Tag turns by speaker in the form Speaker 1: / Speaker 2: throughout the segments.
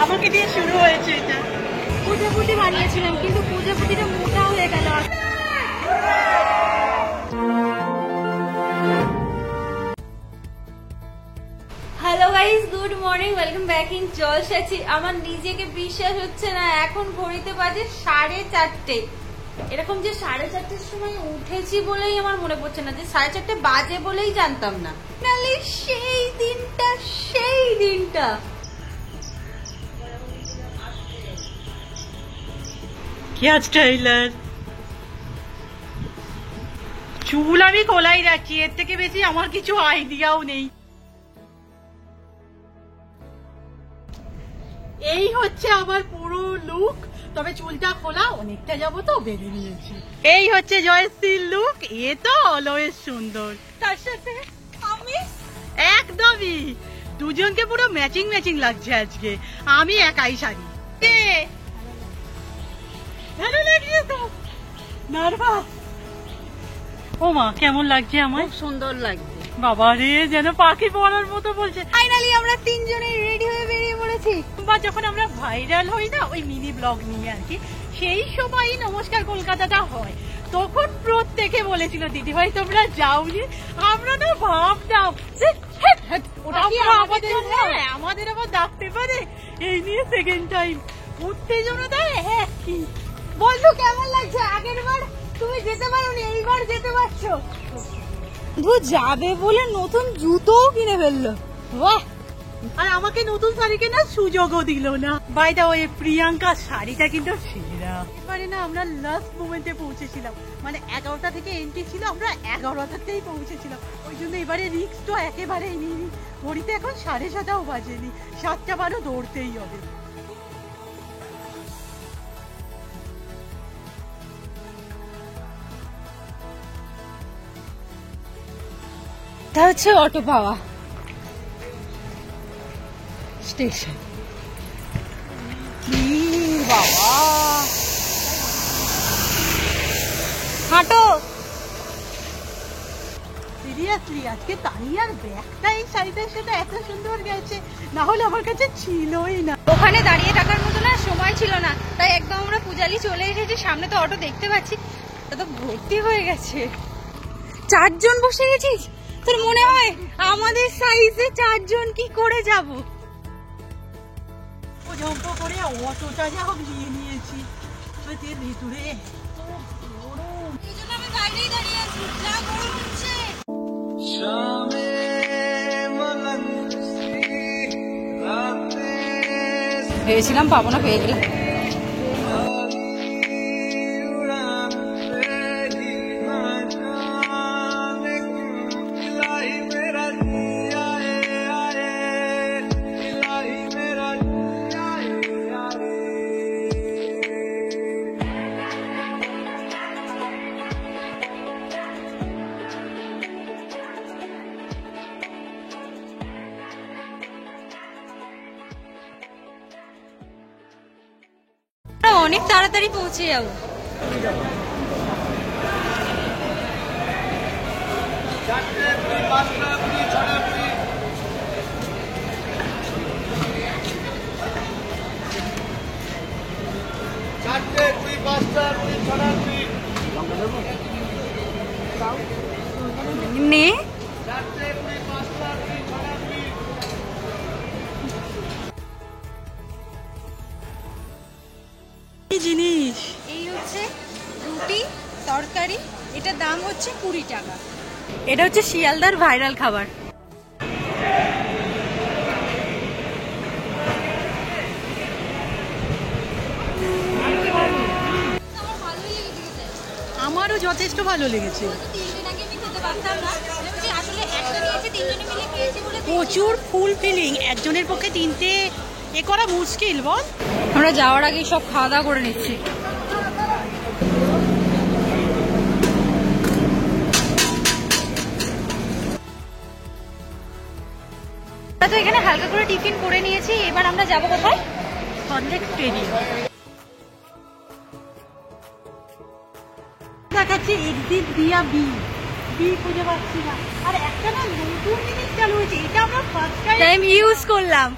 Speaker 1: আমাকে দিয়ে শুরু হয়েছে এটা। প্রজাপতি বানিয়েছিলাম কিন্তু প্রজাপতিটা মোটা হয়ে গেল। Hello guys, good morning, welcome back in জলসাচি। আমার নিজেকে বিশ্বাস হচ্ছে না, এখন ঘড়িতে বাজে 4:30। এরকম যে 4:30টার সময় উঠেছি বলেই আমার মনে পড়ছে না যে 4:30 বাজে বলেই জানতাম না। নালে সেই দিনটা
Speaker 2: क्या स्टाइलर চুল আমি খোলাই রাখছি, এর থেকে বেশি আমার কিছু আইডিয়াও নেই। এই হচ্ছে আমার পুরো লুক, তবে চুলটা খোলা অনেকটা যাবো তো বেঁধে নিয়েছি। এই হচ্ছে জয়শ্রীর লুক, এ তো অলওয়েজ সুন্দর। তার সাথে আমি একদমই দুজনকে পুরো ম্যাচিং ম্যাচিং লাগছে আজকে। আমি একাই শাড়ি, ভালো লাগছে তো? নার্ভাস? ও মা, কেমন লাগছে আমার?
Speaker 1: খুব সুন্দর লাগছে
Speaker 2: বাবা রে, যেন পাখি পড়ার মতো বলছে।
Speaker 1: ফাইনালি আমরা তিনজনেই রেডি হয়ে বেরিয়ে পড়েছি।
Speaker 2: বা যখন আমরা ভাইরাল হই না ওই মিনি ব্লগ নিয়ে আর কি, সেই সময় নমস্কার কলকাতাটা হয়, তখন প্রত্যেকে বলেছিল দিদি ভাই তোমরা যাওনি। আমরা না ভাবতাম আমাদের আবার ডাকতে পারে, এই নিয়ে সেকেন্ড টাইম উত্তেজনাটা একই।
Speaker 1: বন্ধু কেমন লাগছে? আগের বার তুমি যেতে পারোনি, এইবার যেতে পারছো। যাবে বলে নতুন জুতোও কিনে ফেললো। বাহ!
Speaker 2: আর আমাকে নতুন শাড়ি কেনার সুযোগও দিল না। বাই দা ওয়ে, প্রিয়াঙ্কা শাড়িটা কিন্তু সেরা। এবারে না আমরা লাস্ট মোমেন্টে পৌঁছেছিলাম, মানে 11টা থেকে এন্ট্রি ছিল, আমরা 11টাতেই পৌঁছেছিলাম। ওই জন্য এবারে রিস্ক তো একেবারেই নিইনি। ঘড়িতে এখন 7:30টাও বাজেনি, 7টা বারো দৌড়তেই হবে।
Speaker 1: তা হচ্ছে অটো পাওয়া স্টেশন। বাবা হাঁটো।
Speaker 2: সিরিয়াসলি আজকে তানিয়ার ব্যাগটা এই শাড়িটার সাথে এত সুন্দর গেছে, না হলে আমার কাছে ছিলই না।
Speaker 1: ওখানে দাঁড়িয়ে থাকার মতো না সময় ছিল না, তাই একদম আমরা পূজালি চলে এসেছি। সামনে তো অটো দেখতে পাচ্ছি, তা তো ভর্তি হয়ে গেছে। 4 জন বসে গেছিস? তোর মনে হয় আমাদের সাইজে 4 জন কি করে যাব?
Speaker 2: ও জম্প করে অটোটা যা হোক নিয়ে নিয়েছি। ভিতরে
Speaker 1: আমি বাইরেই দাঁড়িয়ে আছি, যা গরম হচ্ছে। ভেবেছিলাম পাবো না, পেয়ে গেলাম। অনেক তাড়াতাড়ি পৌঁছে যাবো। নে
Speaker 2: জিনিস
Speaker 1: এই হচ্ছে রুটি তরকারি, এটার দাম হচ্ছে 20 টাকা।
Speaker 2: এটা হচ্ছে শিয়ালদার ভাইরাল খাবার। আমারও যথেষ্ট ভালো লেগেছে। প্রচুর ফুল ফিলিং, একজনের পক্ষে 3টে এ করা মুশকিল বল।
Speaker 1: আমরা যাওয়ার আগে সব খাওয়া দাওয়া করে নিচ্ছি। তো এখানে হালকা করে টিফিন করে নিয়েছি, এবার আমরা যাবো কোথায়?
Speaker 2: সল্টলেক স্টেডিয়াম। দেখাচ্ছে এক্সিট দিয়া বি খুঁজে পাচ্ছি না। আর একটা না নতুন জিনিস চালু হয়েছে, এটা আমরা ফার্স্ট টাইম
Speaker 1: ইউজ করলাম।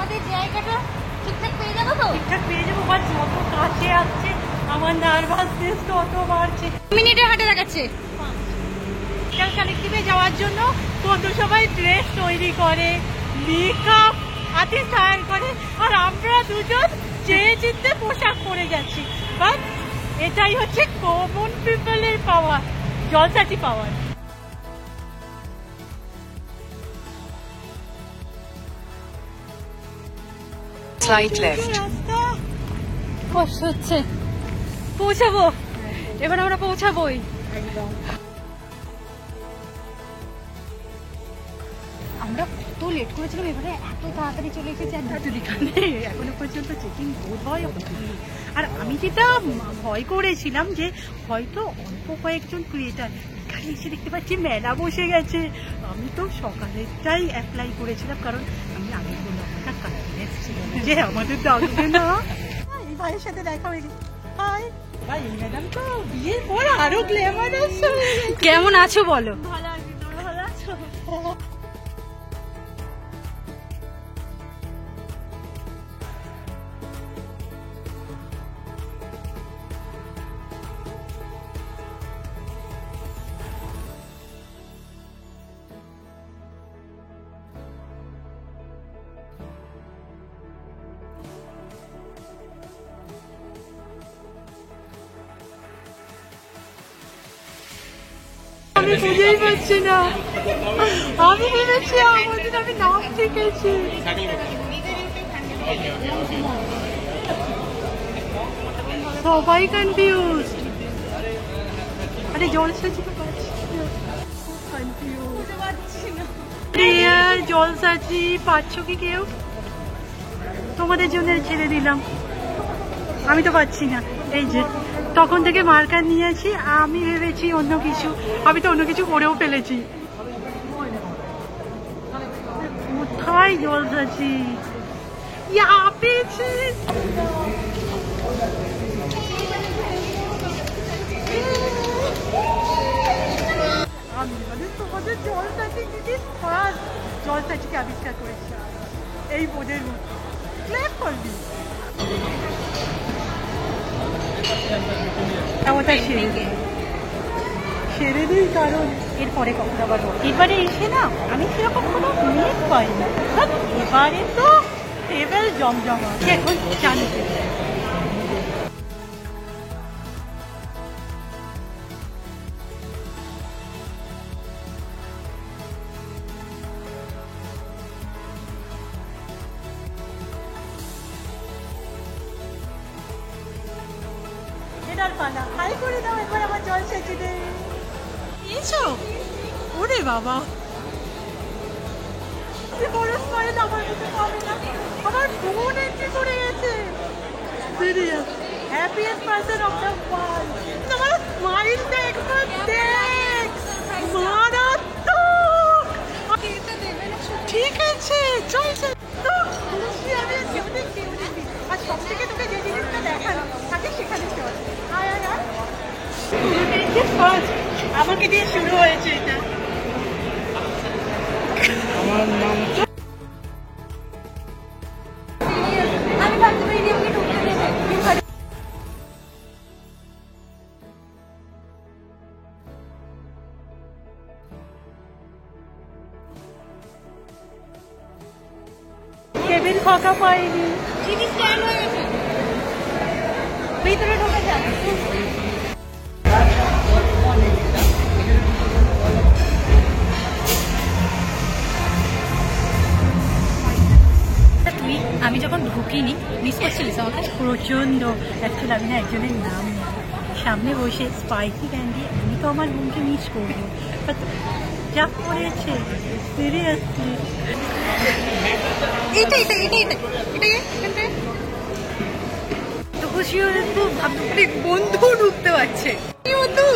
Speaker 1: আমাদের জায়গাটা ঠিকঠাক পেয়ে যাবো তো?
Speaker 2: ঠিকঠাক পেয়ে যাবো, বা যত কাছে আসছে আমার নার্ভাসনেস তত বাড়ছে।
Speaker 1: মিনিটে হাঁটে দেখাচ্ছে।
Speaker 2: কালেক্টিভে যাওয়ার জন্য বন্ধু সবাই ড্রেস তৈরি করে, মেকআপ হাতে তৈরি করে, আর আমরা দুজন চেয়ে চিনতে পোশাক পরে যাচ্ছি। বাট এটাই হচ্ছে কমন পিপলের পাওয়ার, জলসাচি পাওয়ার।
Speaker 3: Slight left.
Speaker 2: রাস্তা
Speaker 1: কষ্ট হচ্ছে। পৌঁছাবো, এবার আমরা পৌঁছাবোই।
Speaker 2: একদম।
Speaker 1: আমরা কত লেট করেছিলাম, এবারে এত তাড়াতাড়ি চলে এসেছি।
Speaker 2: এখানে এখনো পর্যন্ত চেকিং বোধ হয় হয়নি। আর আমি যেটা ভয় করেছিলাম যে হয়তো অল্প কয়েকজন ক্রিয়েটার, এখানে এসে দেখতে পাচ্ছি মেলা বসে গেছে। আমি তো সকালেরটাই অ্যাপ্লাই করেছিলাম, কারণ আমি আগে কোনো একটা কনফিডেন্স ছিল না যে আমাদের ডাকবে না। এই ভাইয়ের সাথে দেখা হয়ে গেছে। হাই ভাই, এই ম্যাডাম তো বিয়ের পর আরো গ্ল্যামারাস।
Speaker 1: কেমন আছো বলো?
Speaker 2: ভালো আছি, তোমরা ভালো আছো? আমি বুঝেই পারছি না, আমি ভেবেছি আমাদের আমি নাম শিখেছি। সবাই কনফিউজ। আরে জলসাচি তো পাচ্ছি না, কনফিউজ পাচ্ছি না। প্রিয়ার জলসাচি পাচ্ছ কি কেউ? তোমাদের জন্য ছেড়ে দিলাম, আমি তো পাচ্ছি না। এই যে তখন থেকে মার্কার নিয়েছি, আমি ভেবেছি অন্য কিছু, আমি তো অন্য কিছু করেও ফেলেছি। কোথায় জলসাচি? পেয়েছি। আমি মানে তোমাদের জলসাচি দিদি ফার্স্ট জলসাচিকে আবিষ্কার করেছি এই বোর্ডের মধ্যে। ক্ল্যাপ করবি। ওটা সেরে দিই, কারণ এরপরে কখন আবার এবারে এসে না আমি সেরকম কোনো মিনিট পাই না। এবারে তো টেবিল জমজমা। এখন জানতে পানা হাই করে দাও একবার আমার জলসাচি দে। নিয়েছো? ওরে বাবা, বরফ করে আমার মতো পাবে না। আমার ফোন এন্ট্রি করে গেছে। Serious happiest person of the world. তোমার স্মাইলটা একবার দেখ, মারাত্মক। ঠিক আছে চলছে তো খুশি আমি। আর সব থেকে তোকে যে জিনিসটা দেখানো থাকে সেখানে চল। আয় আয় আয়, আমাকে দিয়ে শুরু হয়েছে এটা। আমার নাম
Speaker 1: আমি ভাবতে পারিনি আমাকে ঢুকতে দেবে।
Speaker 2: কেবিন ফাঁকা পাইনি,
Speaker 1: জিনিস স্ট্যান্ড হয়ে গেছে, ভিতরে ঢোকা যাবে।
Speaker 2: আমি যখন ঢুকিনি মিস করছিলিস আমাকে প্রচন্ড। অ্যাকচুয়ালি আমি না একজনের নাম নেই, সামনে বসে স্পাইসি ক্যান্ডি, আমি তো আমার রুমকে মিস করবো। যা করেছে সিরিয়াসলি।
Speaker 1: এইটা এটা এটা এটা এটা
Speaker 2: তো খুশি হয়ে তো ভাবতে বন্ধু ঢুকতে পারছে। কি বন্ধু?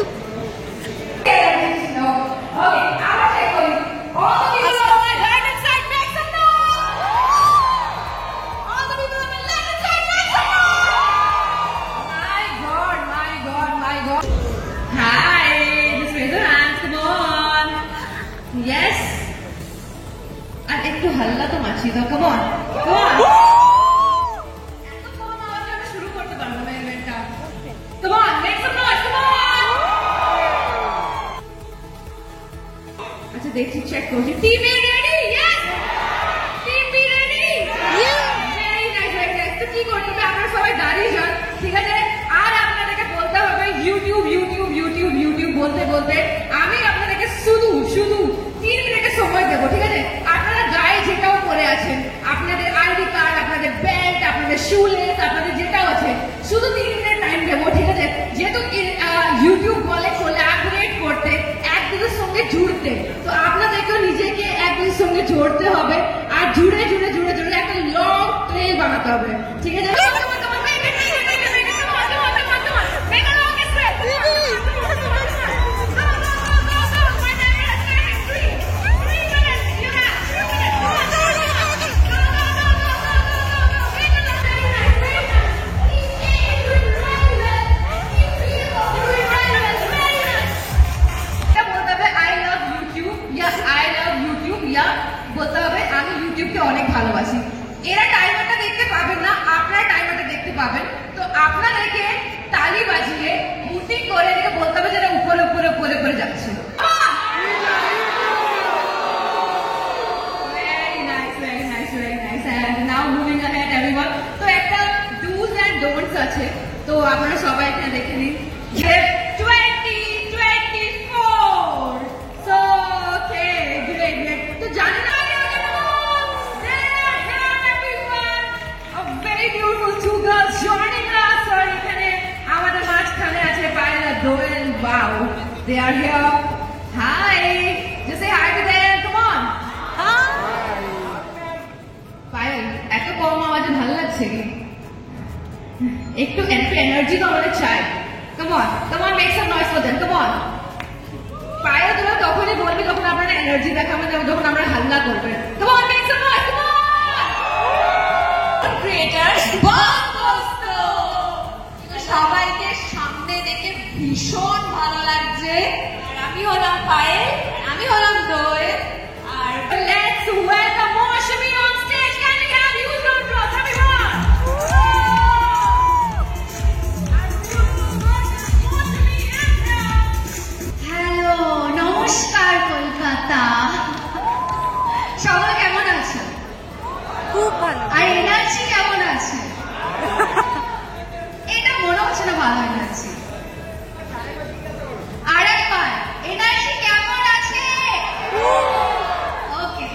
Speaker 4: Yes. And
Speaker 1: একটু হাল্লা তো মাছিয়ে দাও, come on, come on. এত কম আওয়াজে আমি শুরু করতে পারবো না ইভেন্টটা। Come on, make some noise, come on. আচ্ছা দেখছি, চেক করছি। Team A ready? Yes. Team B ready? Yes. Very nice, very nice. তো কি করতে হবে, আপনারা সবাই দাঁড়িয়ে যান, ঠিক আছে? আর আপনাদেরকে বলতে হবে ইউটিউব ইউটিউব ইউটিউব ইউটিউব বলতে বলতে আমি আপনাদেরকে শুধু শুধু 3 মিনিটের সময় দেবো, ঠিক আছে? আপনারা গায়ে যেটাও পরে আছেন, আপনাদের আইডি কার্ড, আপনাদের বেল্ট, আপনাদের শুলেস, আপনাদের যেটাও আছে, শুধু 3 মিনিট টাইম দেবো, ঠিক আছে? যেহেতু ইউটিউব বলে কোলাবরেট করতে, এক দুটোর সঙ্গে জুড়তে, তো আপনাদেরকেও নিজেকে এক দুটোর সঙ্গে জড়তে হবে, আর জুড়ে জুড়ে জুড়ে জুড়ে একটা লং ট্রেল বানাতে হবে, ঠিক আছে? বলতে হবে আমি ইউটিউবকে অনেক ভালোবাসি। এরা টাইমারটা দেখতে পাবেন না, আপনারা টাইমারটা দেখতে পাবেন। তো আপনাদেরকে তালি বাজিয়ে বুটিং করে এদিকে বলতে হবে যেটা উপরে উপরে উপরে উপরে যাচ্ছে। Very nice, very nice, very nice. And now moving ahead, everyone. তো একটা do's and don'ts আছে, তো আপনারা সবাই এখানে দেখে নিন। 2024. So okay, great, great. তো জানেন না beautiful two girls joining us. Or এখানে আমাদের মাঝখানে আছে পায়েল আর দোয়েল। Wow, they are here. Hi, just say hi to them. Come on. Hi. Payel, এত কম আওয়াজে ভালো লাগছে কি? একটু এনার্জি তো আমাদের চাই। Come on, come on, make some noise for them. Come on. Payel তোমরা তখনই বলবে যখন আপনারা এনার্জি দেখাবেন, যখন আমরা হাল্লা করবেন। Come on, make some noise. Come on. Creators সবাইকে সামনে দেখে ভীষণ ভালো লাগছে। আর আমি হলাম পায়েল, আমি হলাম দোয়েল। আর let's welcome Mousumi on stage. Can we have huge round of applause everyone? Hello, নমস্কার কলকাতা। সবাই কেমন আছেন?
Speaker 2: খুব ভালো।
Speaker 1: আর এনার্জি কেমন আছে? এটা মনে হচ্ছে না ভালো এনার্জি। আর একবার এনার্জি কেমন আছে? ওকে,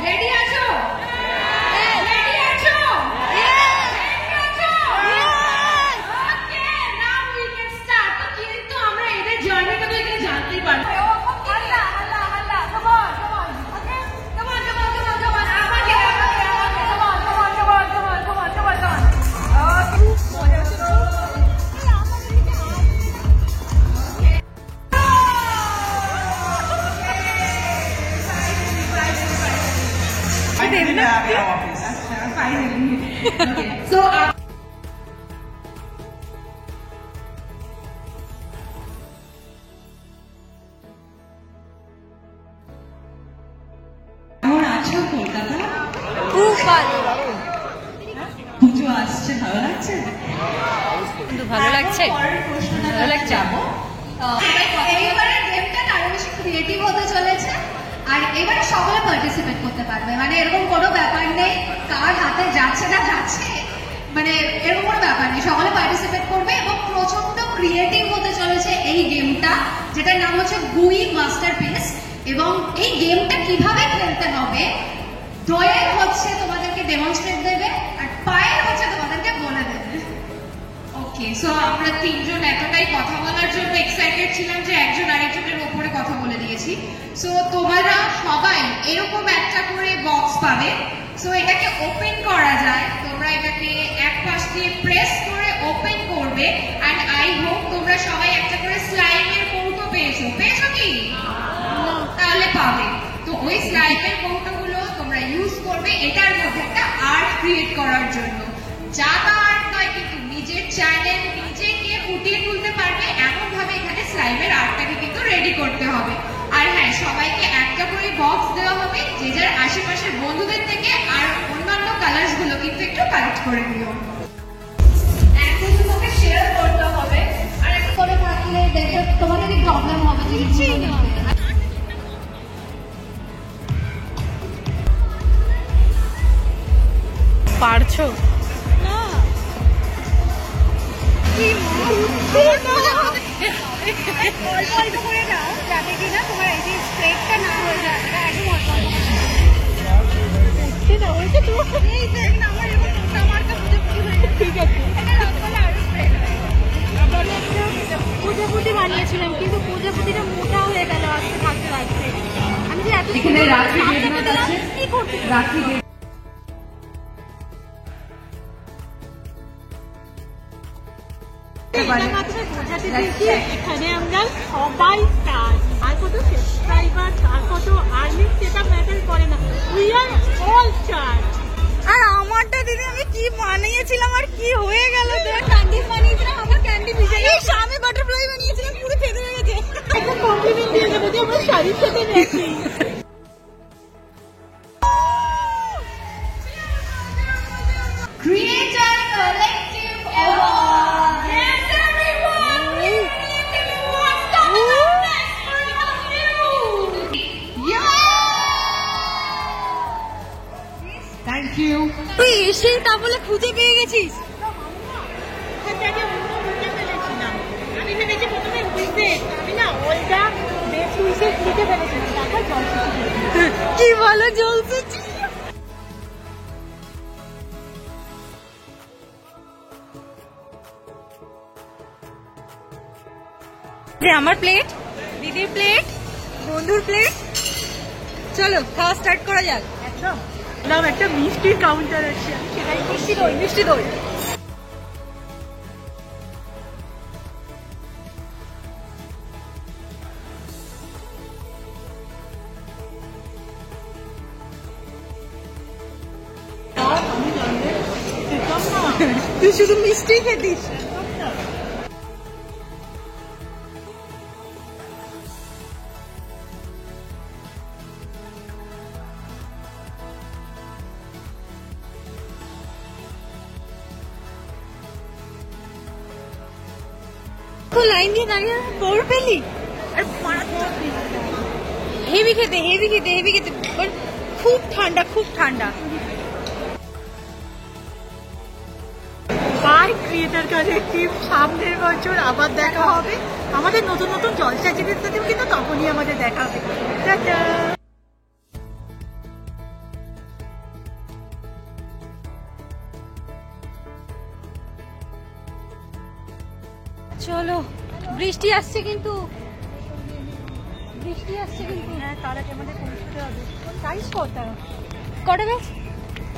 Speaker 1: রেডি আছো? রেডি আছো? ওকে, নাও উই ক্যান স্টার্ট। তো কিন্তু আমরা এদের জার্নিটা তো এখানে জানতেই পারবো। হাল্লা হাল্লা হাল্লা, come on come on, okay, come on come on come on come on, আমাকে come on come on come on come on come on come on come on. Finally. Okay. So কেমন আছো কলকাতা?
Speaker 2: খুব ভালো।
Speaker 1: পুজো আসছে, ভালো লাগছে?
Speaker 2: কিন্তু ভালো লাগছে,
Speaker 1: ভালো লাগছে। এইবারের গেমটা আরো বেশি ক্রিয়েটিভ হতে চলেছে, আর এবারে সকলে পার্টিসিপেট করতে পারবে। মানে এরকম কোনো ব্যাপার নেই কার হাতে যাচ্ছে না যাচ্ছে, মানে এরকম কোনো ব্যাপার নেই, সকলে পার্টিসিপেট করবে। এবং প্রচন্ড ক্রিয়েটিভ হতে চলেছে এই গেমটা, যেটার নাম হচ্ছে গুই মাস্টারপিস। এবং এই গেমটা কিভাবে খেলতে হবে দোয়েল হচ্ছে তোমাদেরকে ডেমনস্ট্রেট দেবে, আর পায়েল হচ্ছে তোমাদেরকে বলে দেবে। ওকে, সো আমরা তিনজন এতটাই কথা বলার জন্য এক্সাইটেড ছিলাম যে একজন আরেকজনের উপরে কথা বলে দিয়েছি। সো তোমরা সবাই এরকম একটা করে বক্স পাবে। সো এটাকে ওপেন করা যায়, তোমরা এটাকে এক পাশ দিয়ে প্রেস করে ওপেন করবে। অ্যান্ড আই হোপ তোমরা সবাই একটা করে স্লাইমের কৌটো পেয়েছো। পেয়েছো কি? তাহলে পাবে। তো ওই স্লাইমের কৌটোগুলো তোমরা ইউজ করবে এটার মধ্যে একটা আর্ট ক্রিয়েট করার জন্য। জাদা আর্ট নয়, কিন্তু নিজের চ্যানেল নিজেকে ফুটিয়ে তুলতে পারবে এমন ভাবে এখানে স্লাইমের আর্টটাকে কিন্তু রেডি করতে হবে। আর হ্যাঁ, সবাইকে একটা করে বক্স দেওয়া হবে যে যার আশেপাশের বন্ধুদের থেকে আর অন্যান্য কালার্স গুলো কিন্তু একটু কালেক্ট করে নিও। এখন তোমাকে শেয়ার করতে হবে, আর একটা করে থাকলে দেখো তোমার কি প্রবলেম হবে জিনিসগুলো নিতে।
Speaker 2: পারছো না কি অল্প অল্প করে নাও যাতে কিনা তোমার এই যে স্প্রেডটা না হয়ে যায়। এটা একদম অল্প অল্প না হয়েছে তো এই দেখ না আমার এবার মোটা মার্কা বুঝে হয়ে গেছে। ঠিক আছে এটা রং করলে আরো স্প্রেড হয়। আমরা একটা পূজাপুতি বানিয়েছিলাম কিন্তু পূজাপুতিটা মোটা হয়ে গেল আজকে থাকতে থাকতে। আমি যে এত
Speaker 1: এখানে রাখি বেদনা আছে,
Speaker 2: কি করতে
Speaker 1: রাখি
Speaker 2: এখানে আমরা সবাই স্টার, আর কত সাবস্ক্রাইবার আর কত আর্নিং সেটা ম্যাটার করে না, উই আর অল স্টার। আর আমারটা দিদি আমি কি বানিয়েছিলাম আর কি হয়ে গেল, তোরা ক্যান্ডি বানিয়েছিলাম, আমার ক্যান্ডি ভিজে গেছে, আমি বাটারফ্লাই বানিয়েছিলাম পুরো ফেটে হয়ে গেছে। একটা কমপ্লিমেন্ট দিয়ে দেবো যে আমার শাড়ির সাথে matching.
Speaker 1: Creator Collective Award. Yes, everyone! What's the best part of you? Yeah! Thank you.
Speaker 2: তুই এসেই তা বলে খুঁজে পেয়ে গেছিস। আমি ভেবেছি প্রথমে আমি না ওইটা বেশ উইসেস লিখে ফেলেছিলাম, তারপর কি বলো জলসেছি। আমার প্লেট, দিদির প্লেট, বন্ধুর প্লেট, চলো খাওয়া স্টার্ট করা যাক। একদম নাম একটা মিষ্টির কাউন্টার আছে, সেটাই মিষ্টি দই, মিষ্টি দই। তুই শুধু মিষ্টি খেতিস। লাইন দিয়ে দাঁড়িয়ে পড় পেলি আর হেভি খেতে হেভি খেতে হেভি খেতে, খুব ঠান্ডা খুব ঠান্ডা। বাই ক্রিয়েটর কালেক্টিভ, সামনের বছর আবার দেখা হবে আমাদের নতুন নতুন জলসাচিদের সাথেও, কিন্তু তখনই আমাদের দেখা হবে। টাটা। চলো, বৃষ্টি আসছে কিন্তু, বৃষ্টি আসছে কিন্তু। হ্যাঁ, তার আগে আমাদের পৌঁছতে হবে। সাইজ কটা ব্যাস?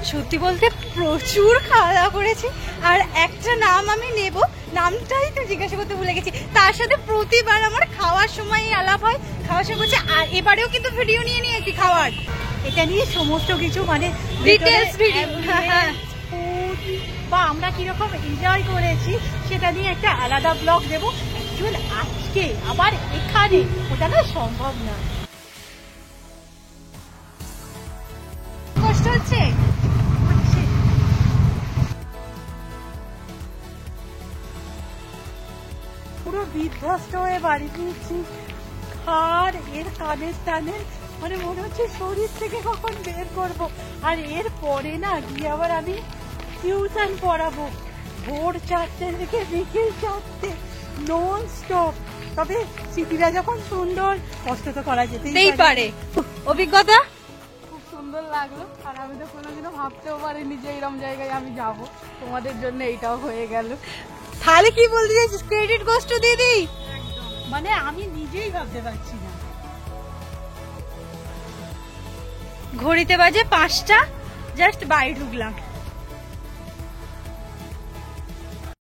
Speaker 2: সত্যি বলতে প্রচুর খাওয়া দাওয়া করেছি, আর একটা নাম আমি নেব, নামটাই তো জিজ্ঞাসা করতে ভুলে গেছি। তার সাথে প্রতিবার আমার খাওয়ার সময় আলাপ হয়, খাওয়ার সময় বলছে, আর এবারেও কিন্তু ভিডিও নিয়ে নিয়েছি খাওয়ার, এটা নিয়ে সমস্ত কিছু মানে ডিটেইলস ভিডিও বা আমরা কিরকম এনজয় করেছি সেটা নিয়ে একটা আলাদা ব্লগ দেবো। চল আজকে আবার এখানে, ওটা না সম্ভব না। কষ্ট হচ্ছে, পুরো বিধ্বস্ত হয়ে বাড়ি ফিরছি। আর এর কানের টানে মানে মনে হচ্ছে শরীর থেকে কখন বের করব। আর এর পরে না গিয়ে আবার আমি টিউশন পড়াবো, ভোর 4টে থেকে বিকেল 4টে নন স্টপ। তবে স্মৃতিরা যখন সুন্দর, কষ্ট তো করা যেতেই পারে। অভিজ্ঞতা
Speaker 4: খুব সুন্দর লাগলো, আর আমি তো কোনোদিনও ভাবতেও পারিনি যে এরকম জায়গায় আমি যাব। তোমাদের জন্য এইটাও হয়ে গেল।
Speaker 2: তাহলে কি বলতে চাইছিস, ক্রেডিট গোস টু দিদি? মানে আমি নিজেই ভাবতে পারছি না। ঘড়িতে বাজে 5টা, জাস্ট বাড়ি ঢুকলাম।